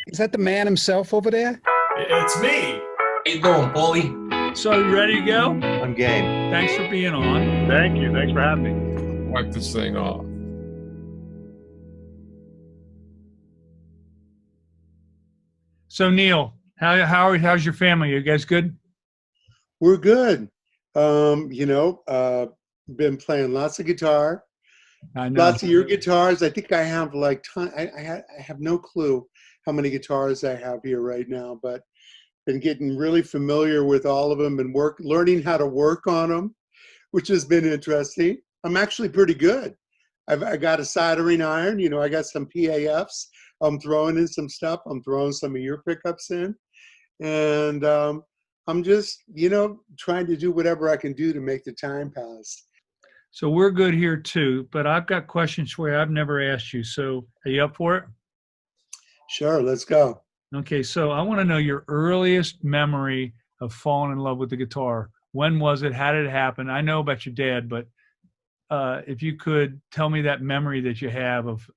Is that the man himself over there? It's me. How you doing, Paulie? So you ready to go? I'm game. Thanks for being on. Thank you. Thanks for having me. Wipe this thing off. So Neil, how's your family? You guys good? We're good. Been playing lots of guitar. I know. Lots of your guitars. I think I have like I have no clue how many guitars I have here right now, but been getting really familiar with all of them and learning how to work on them, which has been interesting. I'm actually pretty good. I got a soldering iron. I got some PAFs. I'm throwing in some stuff. I'm throwing some of your pickups in, and I'm just trying to do whatever I can do to make the time pass. So we're good here too, but I've got questions for you I've never asked you. So are you up for it? Sure, let's go. Okay, so I want to know your earliest memory of falling in love with the guitar. When was it? How did it happen? I know about your dad, but if you could tell me that memory that you have of,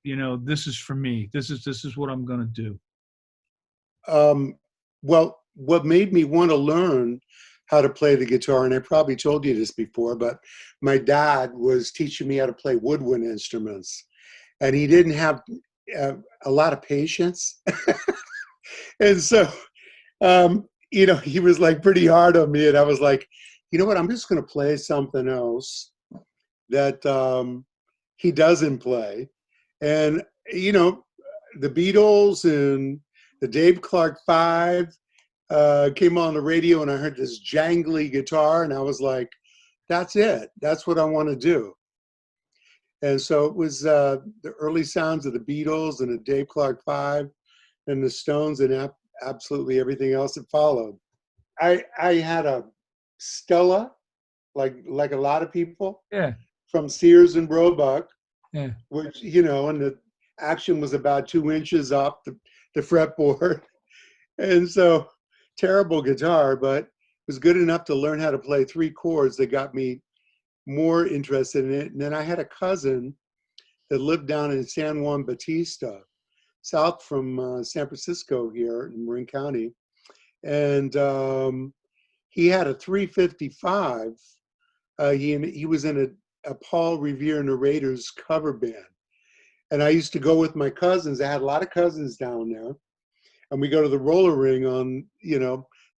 this is for me. This is what I'm going to do. Well, what made me want to learn how to play the guitar, and I probably told you this before, but my dad was teaching me how to play woodwind instruments, and he didn't have a lot of patience. And so, he was like pretty hard on me, and I was like, you know what, I'm just going to play something else that he doesn't play. And, the Beatles and the Dave Clark 5 came on the radio, and I heard this jangly guitar, and I was like, that's it. That's what I want to do. And so it was the early sounds of the Beatles and the Dave Clark 5 and the Stones and absolutely everything else that followed. I had a Stella, like a lot of people, Yeah, from Sears and Roebuck, yeah. which, and the action was about 2 inches up the fretboard. And so terrible guitar, but it was good enough to learn how to play 3 chords that got me more interested in it. And then I had a cousin that lived down in San Juan Bautista, south from San Francisco here in Marin County. And he had a 355. He was in a Paul Revere and the Raiders cover band. And I used to go with my cousins. I had a lot of cousins down there. And we go to the roller ring on,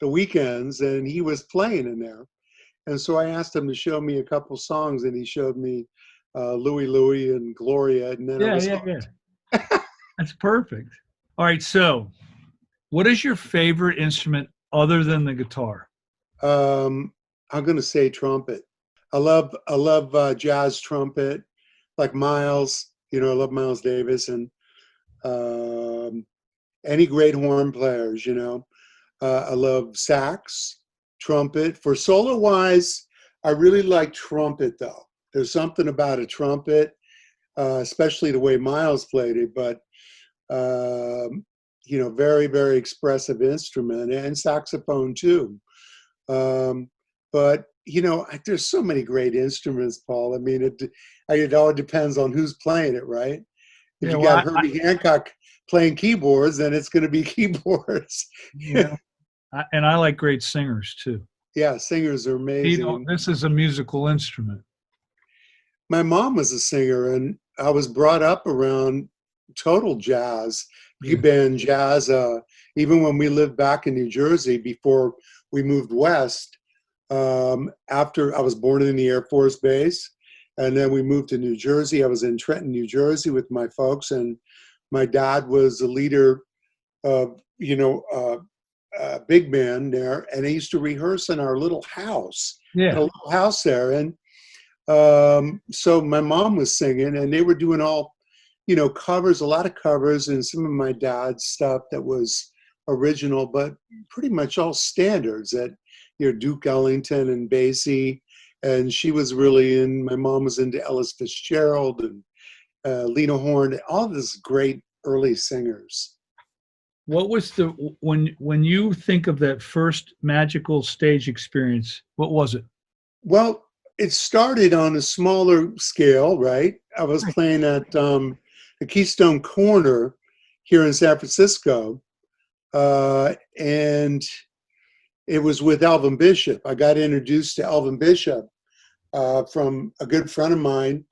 the weekends, and he was playing in there. And so I asked him to show me a couple songs, and he showed me Louie Louie and Gloria. And then I was hooked. That's perfect. All right, so what is your favorite instrument other than the guitar? I'm going to say trumpet. I love jazz trumpet, like Miles. I love Miles Davis and any great horn players. I love sax, trumpet. For solo wise, I really like trumpet though. There's something about a trumpet, especially the way Miles played it, but very, very expressive instrument, and saxophone too. But there's so many great instruments, Paul. I mean, it all depends on who's playing it, right? If you got Herbie Hancock playing keyboards, then it's going to be keyboards. Yeah. And I like great singers too. Yeah, singers are amazing. This is a musical instrument. My mom was a singer, and I was brought up around total jazz, big band jazz. Even when we lived back in New Jersey before we moved west, after I was born in the Air Force Base, and then we moved to New Jersey. I was in Trenton, New Jersey with my folks, and my dad was the leader of, big band there, and I used to rehearse in our little house. Yeah. A little house there. And so my mom was singing, and they were doing all, covers, a lot of covers, and some of my dad's stuff that was original, but pretty much all standards that, Duke Ellington and Basie. And she was really my mom was into Ellis Fitzgerald and Lena Horne, all these great early singers. What was when you think of that first magical stage experience, what was it? Well, it started on a smaller scale, right? I was playing at the Keystone Corner here in San Francisco, and it was with Elvin Bishop. I got introduced to Elvin Bishop from a good friend of mine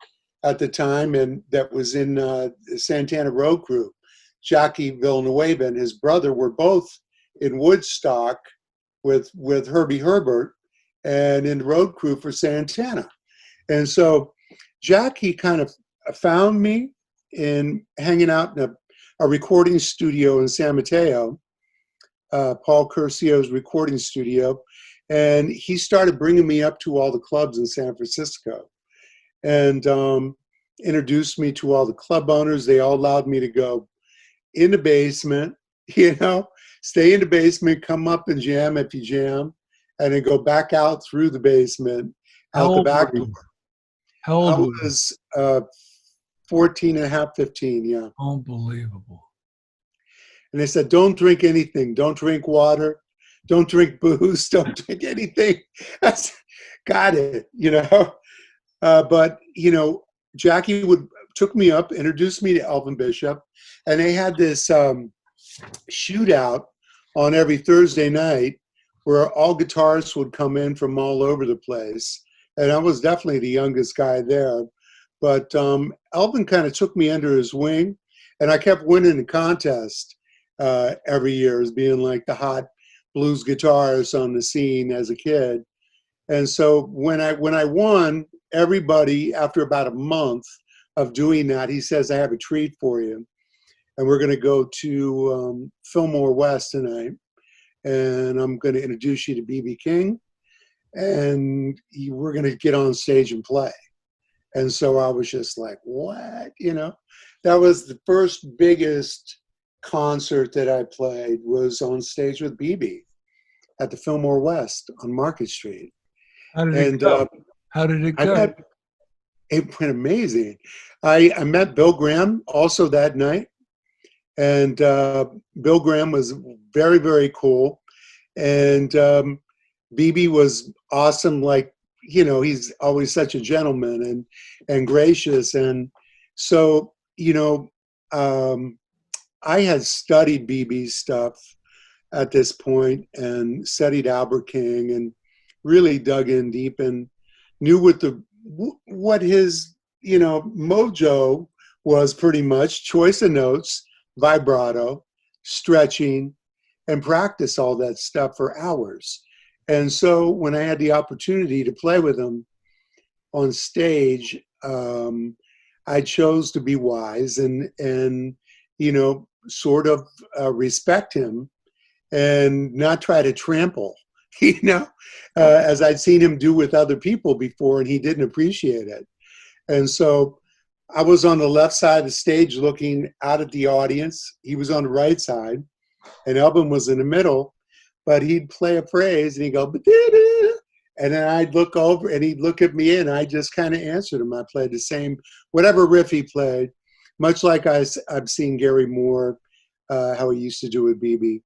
at the time, and that was in the Santana Road Crew. Jackie Villanueva and his brother were both in Woodstock with Herbie Herbert and in the road crew for Santana. And so Jackie kind of found me in hanging out in a recording studio in San Mateo, Paul Curcio's recording studio. And he started bringing me up to all the clubs in San Francisco and introduced me to all the club owners. They all allowed me to go in the basement, stay in the basement, come up and jam if you jam, and then go back out through the basement, out the back door. How old I was 14 and a half, 15, yeah. Unbelievable. And they said, don't drink anything. Don't drink water. Don't drink booze. Don't drink anything. I said, got it, But, Jackie took me up, introduced me to Elvin Bishop, and they had this shootout on every Thursday night where all guitarists would come in from all over the place. And I was definitely the youngest guy there. But Elvin kind of took me under his wing, and I kept winning the contest every year as being like the hot blues guitarist on the scene as a kid. And so when I won, everybody, after about a month of doing that, he says, I have a treat for you. And we're going to go to Fillmore West tonight. And I'm going to introduce you to B.B. King. And we're going to get on stage and play. And so I was just like, what? That was the first biggest concert that I played, was on stage with B.B. at the Fillmore West on Market Street. How did it go? It went amazing. I met Bill Graham also that night. And Bill Graham was very, very cool. And BB was awesome. Like, he's always such a gentleman and gracious. And so, I had studied BB's stuff at this point and studied Albert King and really dug in deep and knew what his, mojo was pretty much: choice of notes, vibrato, stretching, and practice all that stuff for hours. And so when I had the opportunity to play with him on stage, I chose to be wise and sort of respect him and not try to trample, as I'd seen him do with other people before, and he didn't appreciate it. And so I was on the left side of the stage looking out at the audience. He was on the right side, and Elvin was in the middle, but he'd play a phrase and he'd go, ba-da-da, and then I'd look over and he'd look at me and I just kind of answered him. I played the same, whatever riff he played, much like I've seen Gary Moore, how he used to do with BB.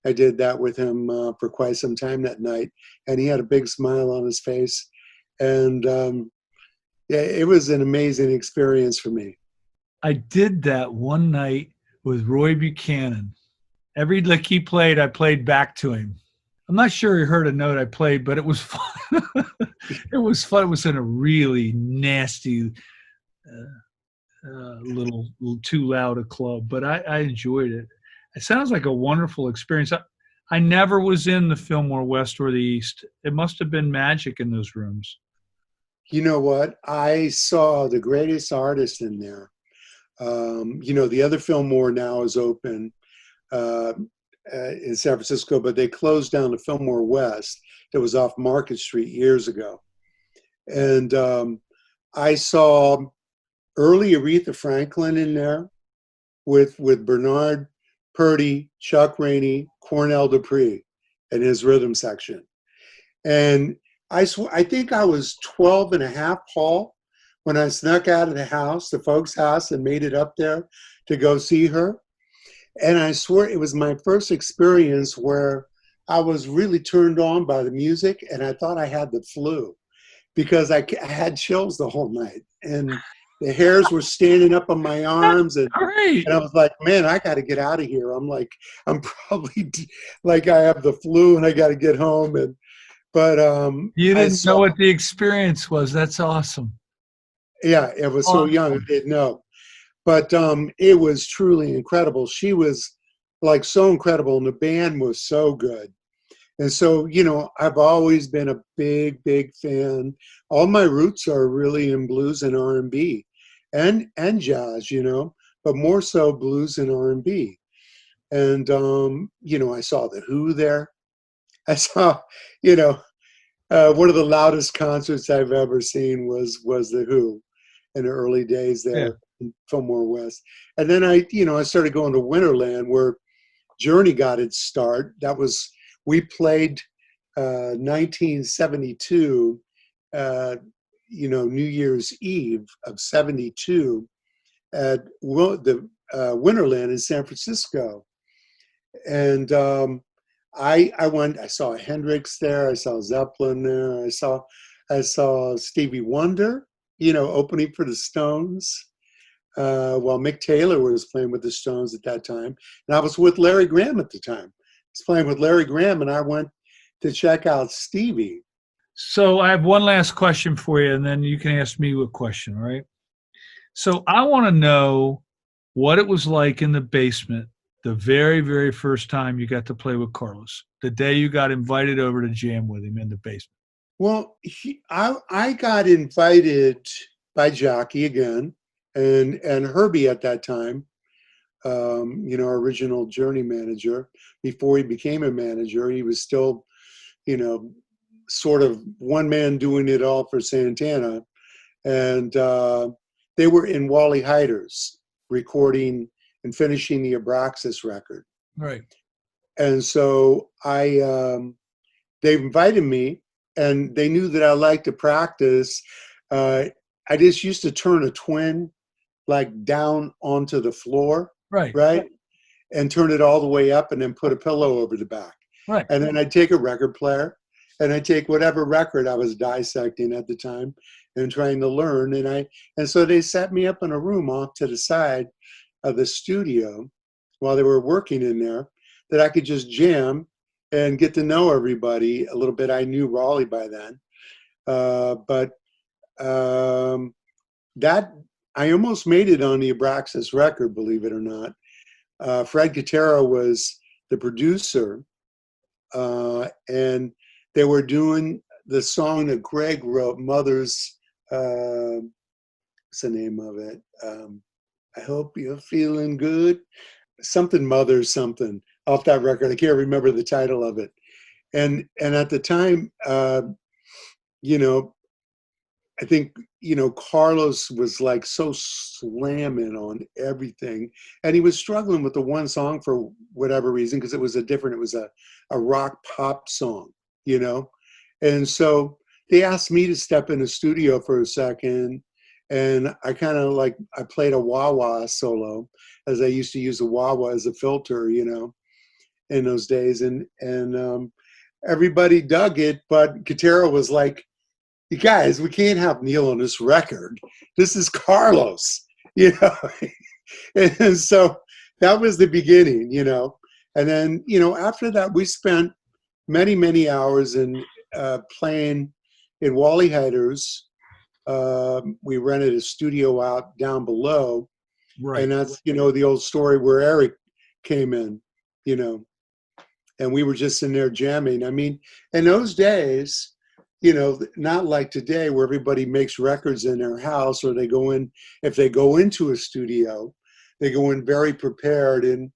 I did that with him for quite some time that night, and he had a big smile on his face. And yeah, it was an amazing experience for me. I did that one night with Roy Buchanan. Every lick he played, I played back to him. I'm not sure he heard a note I played, but it was fun. It was fun. It was in a really nasty, little too loud a club, but I enjoyed it. It sounds like a wonderful experience. I never was in the Fillmore West or the East. It must have been magic in those rooms. You know what? I saw the greatest artists in there. The other Fillmore now is open in San Francisco, but they closed down the Fillmore West that was off Market Street years ago. And I saw early Aretha Franklin in there with Bernard Purdy, Chuck Rainey, Cornell Dupree in his rhythm section. And I think I was 12 and a half, Paul, when I snuck out of the folks' house, and made it up there to go see her. And I swear it was my first experience where I was really turned on by the music, and I thought I had the flu because I had chills the whole night. And the hairs were standing up on my arms, and Great. I was like, man, I got to get out of here. I'm probably like I have the flu and I got to get home. But You I didn't know saw, what the experience was. That's awesome. yeah, I was so young, I didn't know. But it was truly incredible. She was like so incredible, and the band was so good. And so, I've always been a big, big fan. All my roots are really in blues and R&B and jazz, but more so blues and R&B. And, I saw The Who there. I saw, one of the loudest concerts I've ever seen was The Who in the early days there in Fillmore West. And then I started going to Winterland, where Journey got its start. We played 1972, New Year's Eve of 72 at the Winterland in San Francisco. And I saw Hendrix there. I saw Zeppelin there. I saw Stevie Wonder, opening for the Stones. While Mick Taylor was playing with the Stones at that time. And I was with Larry Graham at the time. I was playing with Larry Graham, and I went to check out Stevie. So I have one last question for you, and then you can ask me a question, all right? So I want to know what it was like in the basement the very, very first time you got to play with Carlos, the day you got invited over to jam with him in the basement. Well, I got invited by Jockey again, and Herbie at that time, our original Journey manager. Before he became a manager, he was still, sort of one man doing it all for Santana. And they were in Wally Heider's recording and finishing the Abraxas record. Right. And so they invited me, and they knew that I liked to practice. I just used to turn a twin like down onto the floor, right? And turn it all the way up, and then put a pillow over the back. Right. And then I'd take a record player, and I'd take whatever record I was dissecting at the time and trying to learn. And so they set me up in a room off to the side of the studio while they were working in there, that I could just jam and get to know everybody a little bit. I knew Raleigh by then. But that I almost made it on the Abraxas record, believe it or not. Fred Gutierrez was the producer, and they were doing the song that Greg wrote, Mother's, what's the name of it? I hope you're feeling good. Something Mother something off that record. I can't remember the title of it. And at the time, I think, Carlos was like so slamming on everything, and he was struggling with the one song for whatever reason, because it was a rock pop song, and so they asked me to step in the studio for a second, and I kind of I played a wah-wah solo, as I used to use a wah-wah as a filter, in those days, and everybody dug it, but Gutierrez was like, you guys, we can't have Neil on this record. This is Carlos, And so that was the beginning, And then, after that, we spent many, many hours in playing in Wally Heider's. We rented a studio out down below. Right. And that's, the old story where Eric came in, and we were just in there jamming. I mean, in those days, not like today where everybody makes records in their house, or they go in, if they go into a studio, they go in very prepared and,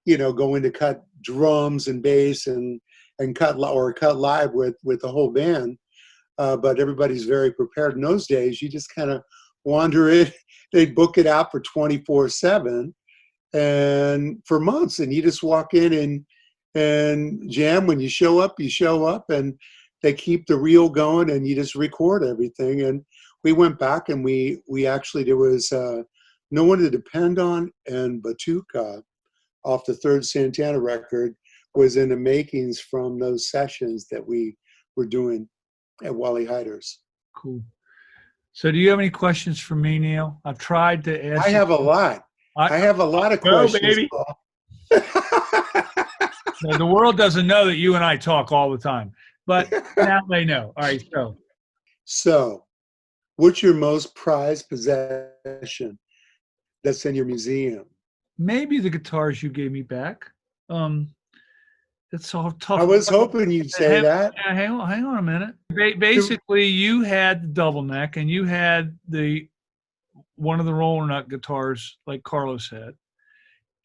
go in to cut drums and bass and cut live with the whole band. But everybody's very prepared. In those days, you just kind of wander in. They'd book it out for 24/7 and for months, and you just walk in and jam. When you show up, and they keep the reel going, and you just record everything. And we went back, and we actually, there was No One to Depend On, and Batuka off the third Santana record was in the makings from those sessions that we were doing at Wally Heider's. Cool. So do you have any questions for me, Neil? I've tried to ask. I have a lot. I have a lot of questions, baby. Paul. No, the world doesn't know that you and I talk all the time, but now they know. All right, So, what's your most prized possession that's in your museum? maybe the guitars you gave me back. It's all tough. I was hoping you'd say that. Hang on a minute. Basically, you had the double neck, and you had one of the roller nut guitars like Carlos had,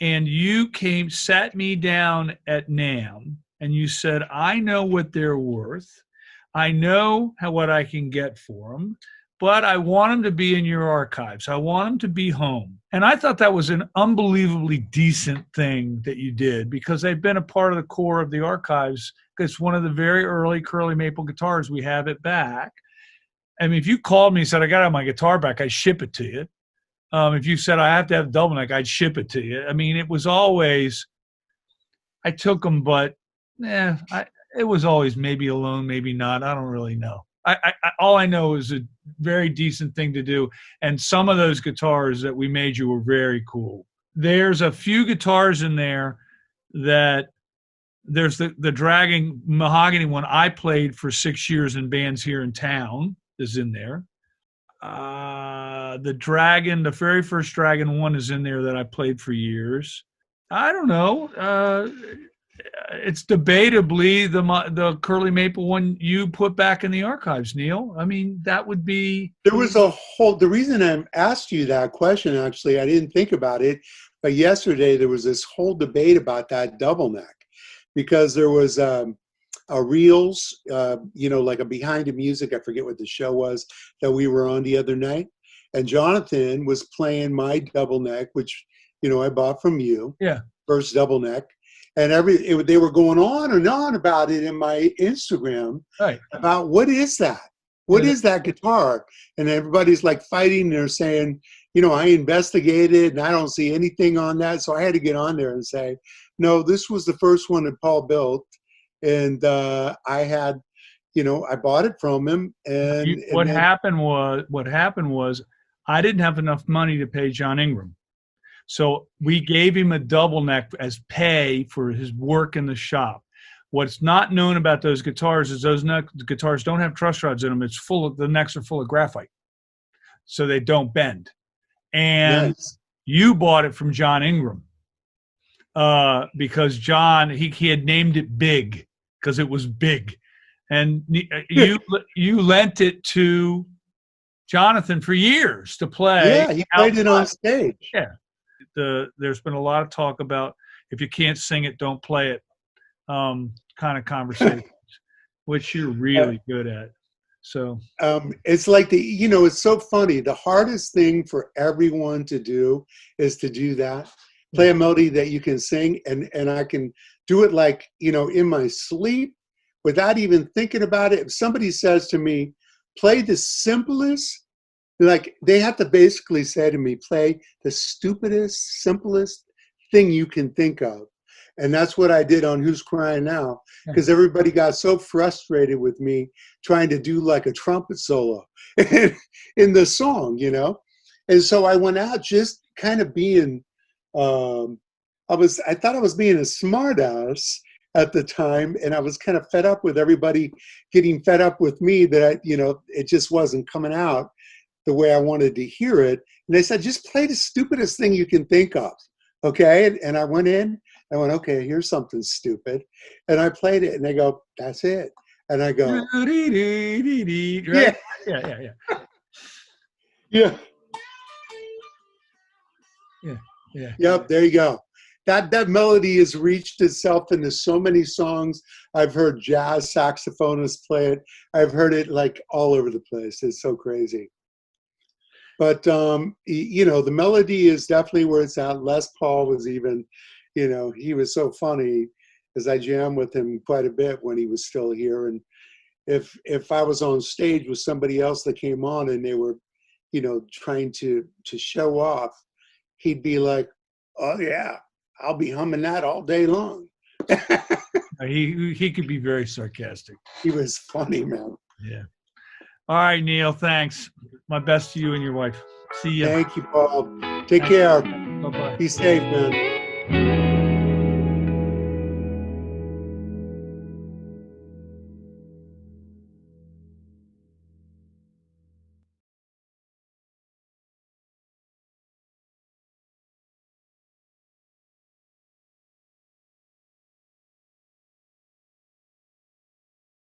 and you sat me down at NAMM, and you said, "I know what they're worth. I know what I can get for them, but I want them to be in your archives. I want them to be home." And I thought that was an unbelievably decent thing that you did, because they've been a part of the core of the archives. It's one of the very early Curly Maple guitars. We have it back. I mean, if you called me and said, "I got to have my guitar back," I'd ship it to you. If you said, "I have to have a double neck," I'd ship it to you. I mean, it was always, I took them, but it was always maybe a loan, maybe not. I don't really know. All I know is a very decent thing to do. And some of those guitars that we made you were very cool. There's a few guitars in there that there's the Dragon mahogany one I played for 6 years in bands here in town is in there. The Dragon, the very first Dragon one is in there that I played for years. I don't know. It's debatably the Curly Maple one you put back in the archives, Neil. I mean, that would be. There was the reason I asked you that question, actually, I didn't think about it, but yesterday there was this whole debate about that double neck, because there was a reels, like a behind the music, I forget what the show was, that we were on the other night. And Jonathan was playing my double neck, which, I bought from you. Yeah. First double neck. And they were going on and on about it in my Instagram, right, about what is that? What is that guitar? And everybody's like fighting. They're saying, I investigated and I don't see anything on that. So I had to get on there and say, no, this was the first one that Paul built. And I had, I bought it from him. And what happened was I didn't have enough money to pay John Ingram. So we gave him a double neck as pay for his work in the shop. What's not known about those guitars is those guitars don't have truss rods in them. The necks are full of graphite, so they don't bend. And you bought it from John Ingram because John, he had named it Big because it was big. And you lent it to Jonathan for years to play. Yeah, he played it on stage. Yeah. There's been a lot of talk about if you can't sing it, don't play it kind of conversations, which you're really good at. So it's like it's so funny. The hardest thing for everyone to do is to do that. Play a melody that you can sing, and I can do it like, in my sleep without even thinking about it. If somebody says to me, play the simplest, like they have to basically say to me, play the stupidest, simplest thing you can think of. And that's what I did on Who's Crying Now, because everybody got so frustrated with me trying to do like a trumpet solo in the song, And so I went out just kind of being, I thought I was being a smart ass at the time, and I was kind of fed up with everybody getting fed up with me that, it just wasn't coming out the way I wanted to hear it. And they said, just play the stupidest thing you can think of. Okay. And I went in, I went, okay, here's something stupid. And I played it and they go, that's it. And I go, right? Yeah. Yeah. Yeah. Yep. There you go. That melody has reached itself into so many songs. I've heard jazz saxophonists play it. I've heard it like all over the place. It's so crazy. But, the melody is definitely where it's at. Les Paul was even, he was so funny as I jammed with him quite a bit when he was still here. And if I was on stage with somebody else that came on and they were, trying to show off, he'd be like, oh, yeah, I'll be humming that all day long. He could be very sarcastic. He was funny, man. Yeah. All right, Neil. Thanks. My best to you and your wife. See you. Thank you, Paul. Take care. Bye-bye. Be safe, man.